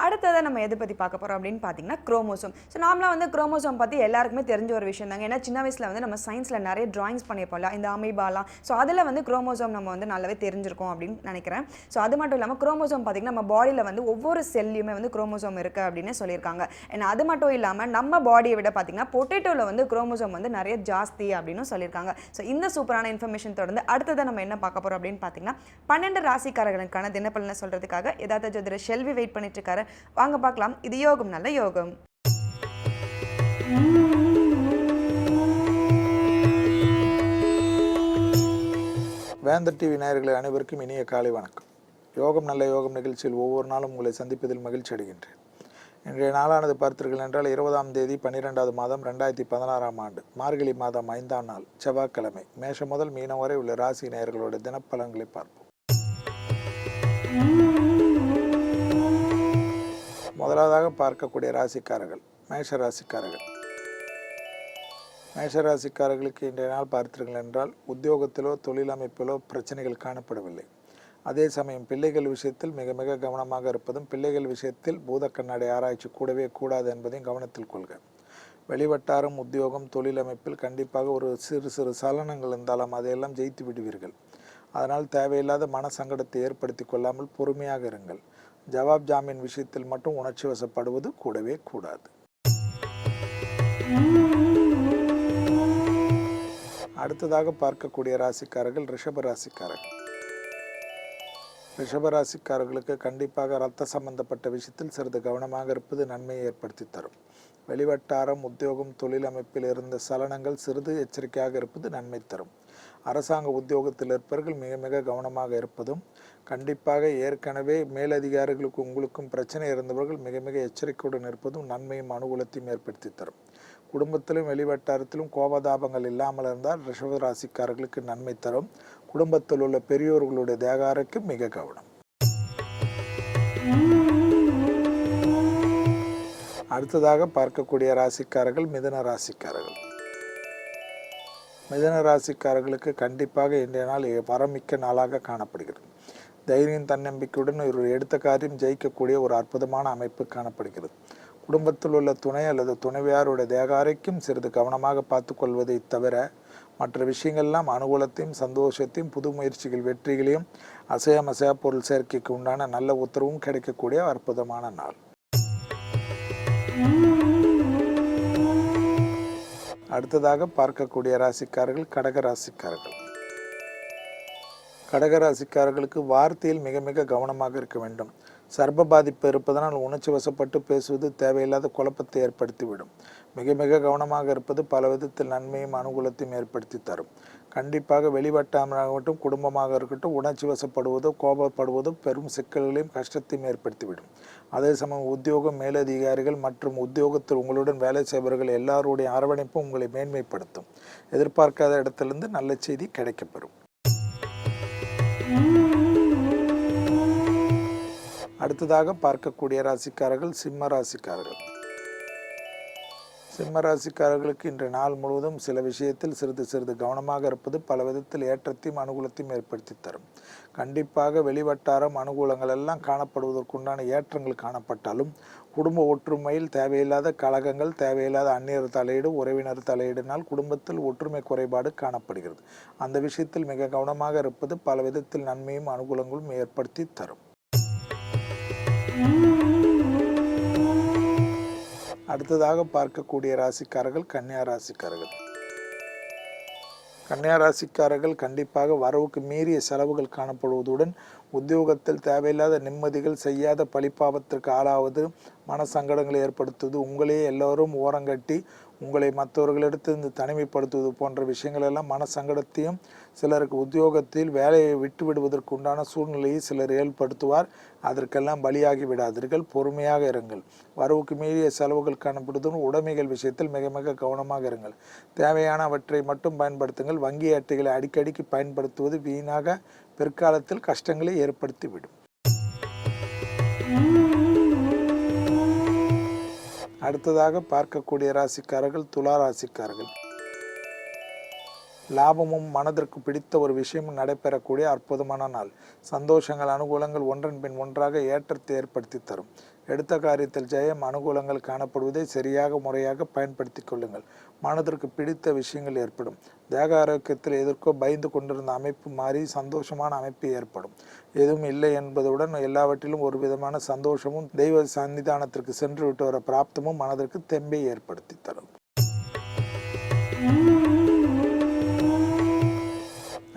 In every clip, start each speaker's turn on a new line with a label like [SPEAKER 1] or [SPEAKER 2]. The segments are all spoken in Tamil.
[SPEAKER 1] அடுத்ததாக நம்ம எதை பற்றி பார்க்க போகிறோம் அப்படின்னு பார்த்தீங்கன்னா குரோமோசோம். ஸோ நார்மலாக வந்து குரோமோசோம் பற்றி எல்லாருக்குமே தெரிஞ்ச ஒரு விஷயம் தாங்க. ஏன்னா சின்ன வயசில் வந்து நம்ம சயின்ஸில் நிறைய ட்ராயிங்ஸ் பண்ணியிருப்போம்ல, இந்த அமீபாலாம். ஸோ அதில் வந்து குரோமோசோம் நம்ம வந்து நல்லாவே தெரிஞ்சிருக்கோம் அப்படின்னு நினைக்கிறேன். ஸோ அது மட்டும் இல்லாமல் குரோமோசோம் பார்த்திங்கன்னா நம்ம பாடியில் வந்து ஒவ்வொரு செல்லையுமே வந்து குரோமோசோம் இருக்குது அப்படின்னு சொல்லியிருக்காங்க. ஏன்னா அது மட்டும் இல்லாமல் நம்ம பாடியை விட பார்த்திங்கன்னா பொட்டேட்டோவில் வந்து குரோமோசோம் வந்து நிறைய ஜாஸ்தி அப்படின்னு சொல்லியிருக்காங்க. ஸோ இந்த சூப்பரான இன்ஃபர்மேஷன் தொடர்ந்து அடுத்ததாக நம்ம என்ன பார்க்க போகிறோம் அப்படின்னு பார்த்தீங்கன்னா 12 ராசிக்காரர்களுக்கான தினப்பலனை சொல்கிறதுக்காக ஏதாவது ஜோதிடர் ஷெல்வி வெயிட் பண்ணிட்டு இருக்காரு. வாங்க பார்க்கலாம். இது யோகம் நல்ல யோகம்.
[SPEAKER 2] வேந்தர் டிவி நேயர்களே அனைவருக்கும் இனிய காலை வணக்கம். யோகம் நல்ல யோகம் நிகழ்ச்சியில் ஒவ்வொரு நாளும் உங்களை சந்திப்பதில் மகிழ்ச்சி அடைகின்றேன். இன்றைய நாளானது பார்த்தீர்கள் என்றால் 20ஆம் தேதி 12வது மாதம் 2016ஆம் ஆண்டு மார்கழி மாதம் 5ஆம் நாள் செவ்வாய்க்கிழமை. மேஷம் முதல் மீனம் வரை உள்ள ராசி நேயர்களோட தினப்பலன்களை பார்ப்போம். முதலாவதாக பார்க்கக்கூடிய ராசிக்காரர்கள் மேஷ ராசிக்காரர்கள். மேஷ ராசிக்காரர்களுக்கு இன்றைய நாள் பார்த்தீர்கள் என்றால் உத்தியோகத்திலோ தொழில் அமைப்பிலோ பிரச்சனைகள் காணப்படவில்லை. அதே சமயம் பிள்ளைகள் விஷயத்தில் மிக மிக கவனமாக இருப்பதும், பிள்ளைகள் விஷயத்தில் பூத கண்ணாடி ஆராய்ச்சி கூடவே கூடாது என்பதையும் கவனத்தில் கொள்க. வெளிவட்டாரம் உத்தியோகம் தொழில் அமைப்பில் கண்டிப்பாக ஒரு சிறு சிறு சலனங்கள் இருந்தாலும் அதையெல்லாம் ஜெயித்து விடுவீர்கள். அதனால் தேவையில்லாத மன சங்கடத்தை ஏற்படுத்தி கொள்ளாமல் பொறுமையாக இருங்கள். ஜவாப் ஜாமீன் விஷயத்தில் மட்டும் உணர்ச்சி வசப்படுவது கூடவே கூடாது. அடுத்ததாக பார்க்கக்கூடிய ராசிக்காரர்கள் ரிஷப ராசிக்காரர்கள். ரிஷப ராசிக்காரர்களுக்கு கண்டிப்பாக இரத்த சம்பந்தப்பட்ட விஷயத்தில் சிறிது கவனமாக இருப்பது நன்மையை ஏற்படுத்தி தரும். வெளிவட்டாரம் உத்தியோகம் தொழில் அமைப்பில் இருந்த சலனங்கள் சிறிது எச்சரிக்கையாக இருப்பது நன்மை தரும். அரசாங்க உத்தியோகத்தில் இருப்பவர்கள் மிக மிக கவனமாக இருப்பதும், கண்டிப்பாக ஏற்கனவே மேலதிகாரிகளுக்கு உங்களுக்கும் பிரச்சனை இருந்தவர்கள் மிக மிக எச்சரிக்கையுடன் இருப்பதும் நன்மையும் அனுகூலத்தையும் ஏற்படுத்தி தரும். குடும்பத்திலும் வெளிவட்டாரத்திலும் கோபதாபங்கள் இல்லாமல் இருந்தால் ரிஷப ராசிக்காரர்களுக்கு நன்மை தரும். குடும்பத்தில் உள்ள பெரியோர்களுடைய தேகாருக்கு மிக கவனம். அடுத்ததாக பார்க்கக்கூடிய ராசிக்காரர்கள் மிதுன ராசிக்காரர்கள். மிதுன ராசிக்காரர்களுக்கு கண்டிப்பாக இன்றைய நாள் வரமிக்க நாளாக காணப்படுகிறது. தைரியம் தன்னம்பிக்கையுடன் ஒரு எடுத்த காரியம் ஜெயிக்கக்கூடிய ஒரு அற்புதமான அமைப்பு காணப்படுகிறது. குடும்பத்தில் உள்ள துணை அல்லது துணைவியாருடைய தேகாரைக்கும் சிறிது கவனமாக பார்த்து கொள்வதை தவிர மற்ற விஷயங்கள்லாம் அனுகூலத்தையும் சந்தோஷத்தையும் புது முயற்சிகள் வெற்றிகளையும் அசையா பொருள் சேர்க்கைக்கு உண்டான நல்ல உத்தரவும் கிடைக்கக்கூடிய அற்புதமான நாள். அடுத்ததாக பார்க்கக்கூடிய ராசிக்காரர்கள் கடக ராசிக்காரர்கள். கடகராசிக்காரர்களுக்கு வார்த்தையில் மிக மிக கவனமாக இருக்க வேண்டும். சர்ப்ப பாதிப்பு இருப்பதனால் உணர்ச்சி வசப்பட்டு பேசுவது தேவையில்லாத குழப்பத்தை ஏற்படுத்திவிடும். மிக மிக கவனமாக இருப்பது பல விதத்தில் நன்மையும் அனுகூலத்தையும் ஏற்படுத்தி தரும். கண்டிப்பாக வெளிவட்டாமராகட்டும் குடும்பமாக இருக்கட்டும் உணர்ச்சி வசப்படுவதோ கோபப்படுவதோ பெரும் சிக்கல்களையும் கஷ்டத்தையும் ஏற்படுத்திவிடும். அதே சமயம் உத்தியோகம் மேலதிகாரிகள் மற்றும் உத்தியோகத்தில் உங்களுடன் வேலை செய்பவர்கள் எல்லாருடைய அரவணைப்பும் உங்களை மேன்மைப்படுத்தும். எதிர்பார்க்காத இடத்திலிருந்து நல்ல செய்தி கிடைக்கப்பெறும். அடுத்ததாக பார்க்கக்கூடிய ராசிக்காரர்கள் சிம்ம ராசிக்காரர்கள். சிம்ம ராசிக்காரர்களுக்கு இன்று நாள் முழுவதும் சில விஷயத்தில் சிறிது கவனமாக இருப்பது பல விதத்தில் ஏற்றத்தையும் அனுகூலத்தையும் ஏற்படுத்தி தரும். கண்டிப்பாக வெளிவட்டாரம் அனுகூலங்கள் எல்லாம் காணப்படுவதற்குண்டான ஏற்றங்கள் காணப்பட்டாலும் குடும்ப ஒற்றுமையில் தேவையில்லாத கலகங்கள், தேவையில்லாத அந்நியர் தலையீடு, உறவினர் தலையீடினால் குடும்பத்தில் ஒற்றுமை குறைபாடு காணப்படுகிறது. அந்த விஷயத்தில் மிக கவனமாக இருப்பது பல விதத்தில் நன்மையும் அனுகூலங்களும் ஏற்படுத்தி தரும். அடுத்ததாக பார்க்கக்கூடிய ராசிக்காரர்கள் கன்னியா ராசிக்காரர்கள். கன்னியா ராசிக்காரர்கள் கண்டிப்பாக வரவுக்கு மீறிய செலவுகள் காணப்படுவதுடன் உத்தியோகத்தில் தேவையில்லாத நிம்மதிகள், செய்யாத பழிப்பாவத்திற்கு ஆளாவது, மன சங்கடங்களை ஏற்படுத்துவது, உங்களே எல்லோரும் ஓரங்கட்டி உங்களை மற்றவர்களிடத்திலிருந்து தனிமைப்படுத்துவது போன்ற விஷயங்கள் எல்லாம் மன சங்கடத்தையும், சிலருக்கு உத்தியோகத்தில் வேலையை விட்டு விடுவதற்கு உண்டான சூழ்நிலையை சிலர் ஏற்படுத்துவார். அதற்கெல்லாம் பலியாகி விடாதீர்கள், பொறுமையாக இருங்கள். வரவுக்கு மீறிய செலவுகள் காணப்படுவதும் உடைமைகள் விஷயத்தில் மிக மிக கவனமாக இருங்கள். தேவையானவற்றை மட்டும் பயன்படுத்துங்கள். வங்கி அட்டைகளை அடிக்கடிக்கு பயன்படுத்துவது வீணாக பிற்காலத்தில் கஷ்டங்களை ஏற்படுத்திவிடும். அடுத்ததாக பார்க்கக்கூடிய ராசிக்காரர்கள் துலா ராசிக்காரர்கள். லாபமும் மனதிற்கு பிடித்த ஒரு விஷயமும் நடைபெறக்கூடிய அற்புதமான நாள். சந்தோஷங்கள் அனுகூலங்கள் ஒன்றன் பின் ஒன்றாக ஏற்றத்தை ஏற்படுத்தி தரும். எடுத்த காரியத்தில் ஜெயம் அனுகூலங்கள் காணப்படுவதை சரியாக முறையாக பயன்படுத்தி கொள்ளுங்கள். மனதிற்கு பிடித்த விஷயங்கள் ஏற்படும். தேக ஆரோக்கியத்தில் எதற்கோ பயந்து கொண்டிருந்த அமைப்பு மாறி சந்தோஷமான அமைப்பு ஏற்படும். எதுவும் இல்லை என்பதுடன் எல்லாவற்றிலும் ஒரு விதமான சந்தோஷமும் தெய்வ சன்னிதானத்திற்கு சென்று விட்டு வர பிராப்தமும் மனதிற்கு தெம்பை ஏற்படுத்தி தரும்.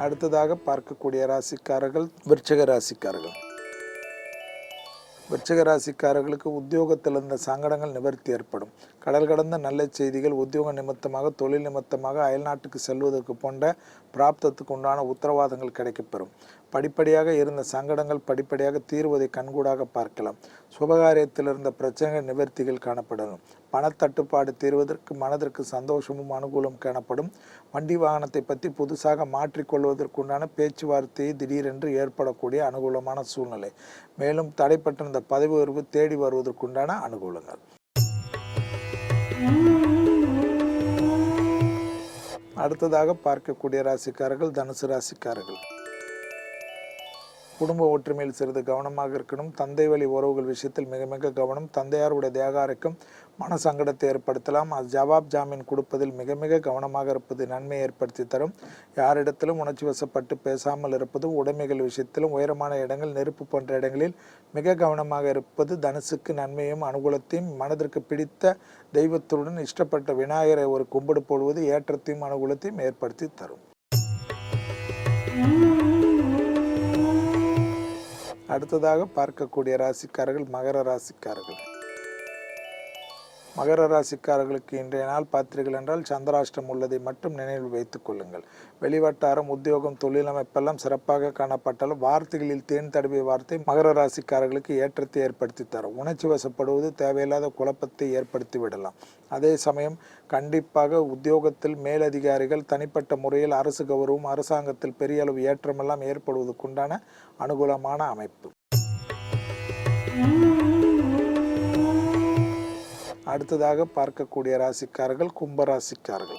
[SPEAKER 2] அடுத்ததாக பார்க்கக்கூடிய ராசிக்காரர்கள் விருச்சிக ராசிக்காரர்கள். விருச்சிக ராசிக்காரர்களுக்கு உத்தியோகத்தில் இருந்த சங்கடங்கள் நிவர்த்தி ஏற்படும். கடல் கடந்த நல்ல செய்திகள் உத்தியோக நிமித்தமாக தொழில் நிமித்தமாக அயல்நாட்டுக்கு செல்வதற்கு போன்ற பிராப்தத்துக்கு உண்டான உத்தரவாதங்கள் கிடைக்கப்பெறும். படிப்படியாக இருந்த சங்கடங்கள் படிப்படியாக தீர்வதை கண்கூடாக பார்க்கலாம். சுபகாரியத்தில் இருந்த பிரச்சனைகள் நிவர்த்திகள் காணப்படணும். பணத்தட்டுப்பாடு தீர்வதற்கு மனதிற்கு சந்தோஷமும் அனுகூலம் காணப்படும். வண்டி வாகனத்தை பற்றி புதுசாக மாற்றிக்கொள்வதற்குண்டான பேச்சுவார்த்தையை திடீரென்று ஏற்படக்கூடிய அனுகூலமான சூழ்நிலை. மேலும் தடைப்பட்டிருந்த பதவி உயர்வு தேடி வருவதற்குண்டான அனுகூலங்கள். அடுத்ததாக பார்க்கக்கூடிய ராசிக்காரர்கள் தனுசு ராசிக்காரர்கள். குடும்ப ஒற்றுமையில் சிறிது கவனமாக இருக்கணும். தந்தை வழி உறவுகள் விஷயத்தில் மிக மிக கவனம். தந்தையாருடைய தேகாரைக்கும் மன சங்கடத்தை ஏற்படுத்தலாம். அது ஜவாப் ஜாமீன் கொடுப்பதில் மிக மிக கவனமாக இருப்பது நன்மையை ஏற்படுத்தி தரும். யாரிடத்திலும் உணர்ச்சி வசப்பட்டு பேசாமல் இருப்பதும் உடைமைகள் விஷயத்திலும் உயரமான இடங்கள் நெருப்பு போன்ற இடங்களில் மிக கவனமாக இருப்பது தனுசுக்கு நன்மையும் அனுகூலத்தையும் மனதிற்கு பிடித்த தெய்வத்துடன் இஷ்டப்பட்ட விநாயகரை ஒரு கும்பிடு போடுவது ஏற்றத்தையும் அனுகூலத்தையும் ஏற்படுத்தி தரும். அடுத்ததாக பார்க்கக்கூடிய ராசிக்காரர்கள் மகர ராசிக்காரர்கள். மகர ராசிக்காரர்களுக்கு இன்றைய நாள் பார்த்தீர்கள் என்றால் சந்திராஷ்டம் உள்ளதை மட்டும் நினைவில் வைத்துக் கொள்ளுங்கள். வெளிவட்டாரம் உத்தியோகம் தொழில் அமைப்பெல்லாம் சிறப்பாக காணப்பட்டாலும் வார்த்தைகளில் தேன் தடவிய வார்த்தை மகர ராசிக்காரர்களுக்கு ஏற்றத்தை ஏற்படுத்தி தரும். உணர்ச்சி வசப்படுவது தேவையில்லாத குழப்பத்தை ஏற்படுத்தி விடலாம். அதே சமயம் கண்டிப்பாக உத்தியோகத்தில் மேலதிகாரிகள் தனிப்பட்ட முறையில் அரசு கௌரவம் அரசாங்கத்தில் பெரிய அளவு ஏற்றமெல்லாம் ஏற்படுவதற்குண்டான அனுகூலமான அமைப்பு. அடுத்ததாக பார்க்கக்கூடிய ராசிக்காரர்கள் கும்பராசிக்காரர்கள்.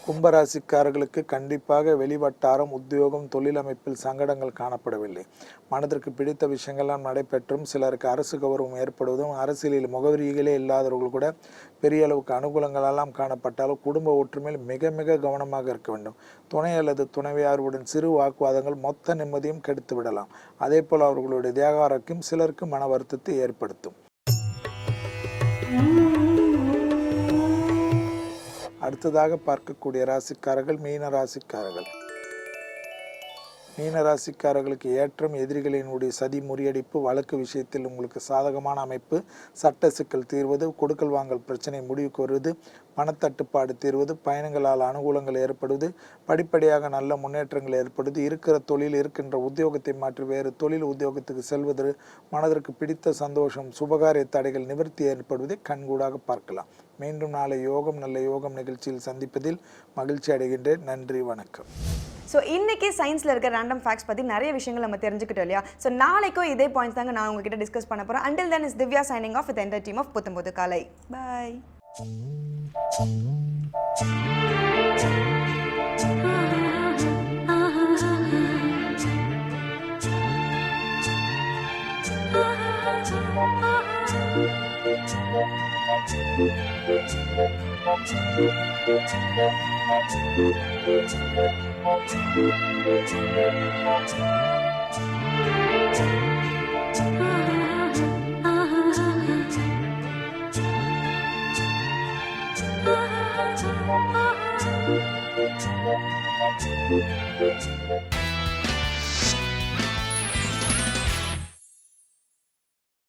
[SPEAKER 2] கும்பராசிக்காரர்களுக்கு கண்டிப்பாக வெளிவட்டாரம் உத்தியோகம் தொழில் அமைப்பில் சங்கடங்கள் காணப்படவில்லை. மனதிற்கு பிடித்த விஷயங்கள்லாம் நடைபெற்றும் சிலருக்கு அரசு கௌரவம் ஏற்படுவதும் அரசியலில் முகவரிகளே இல்லாதவர்கள் கூட பெரிய அளவுக்கு அனுகூலங்களெல்லாம் காணப்பட்டாலும் குடும்ப ஒற்றுமையில் மிக மிக கவனமாக இருக்க வேண்டும். துணை அல்லது துணைவியாருடன் சிறு வாக்குவாதங்கள் மொத்த நிம்மதியும் கெடுத்து விடலாம். அதே போல் அவர்களுடைய தேக ஆரோக்கியம் சிலருக்கு மன வருத்தத்தை ஏற்படுத்தும். அடுத்ததாக பார்க்கக்கூடிய ராசிக்காரர்கள் மீன ராசிக்காரர்கள். மீன ராசிக்காரர்களுக்கு ஏற்றம் எதிரிகளினுடைய சதி முறியடிப்பு வழக்கு விஷயத்தில் உங்களுக்கு சாதகமான அமைப்பு. சட்ட சிக்கல் தீர்வது கொடுக்கல் வாங்கல் பிரச்சனை முடிவுக்கு வருவது பணத்தட்டுப்பாடு தீர்வது பயணங்களால் அனுகூலங்கள் ஏற்படுவது படிப்படியாக நல்ல முன்னேற்றங்கள் ஏற்படுவது இருக்கிற தொழில் இருக்கின்ற உத்தியோகத்தை மாற்றி வேறு தொழில் உத்தியோகத்துக்கு செல்வது மனதிற்கு பிடித்த சந்தோஷம் சுபகாரிய தடைகள் நிவர்த்தி ஏற்படுவதை கண்கூடாக பார்க்கலாம். மீண்டும் நாளை யோகம் நல்ல யோகம் நிகழ்ச்சியில் சந்திப்பதில் மகிழ்ச்சி அடைகின்றேன். நன்றி, வணக்கம்.
[SPEAKER 1] ஸோ இன்றைக்கி சயின்ஸில் இருக்க ரேண்டம் ஃபேக்ட்ஸ் பற்றி நிறைய விஷயங்கள் நம்ம தெரிஞ்சுக்கிட்டோம் இல்லையா? ஸோ நாளைக்கும் இதே பாயிண்ட்ஸ் தாங்க நான் உங்ககிட்ட டிஸ்கஸ் பண்ண போகிறேன். Until then is Divya signing off with entire team of Puthampudhu Kaalai. Bye.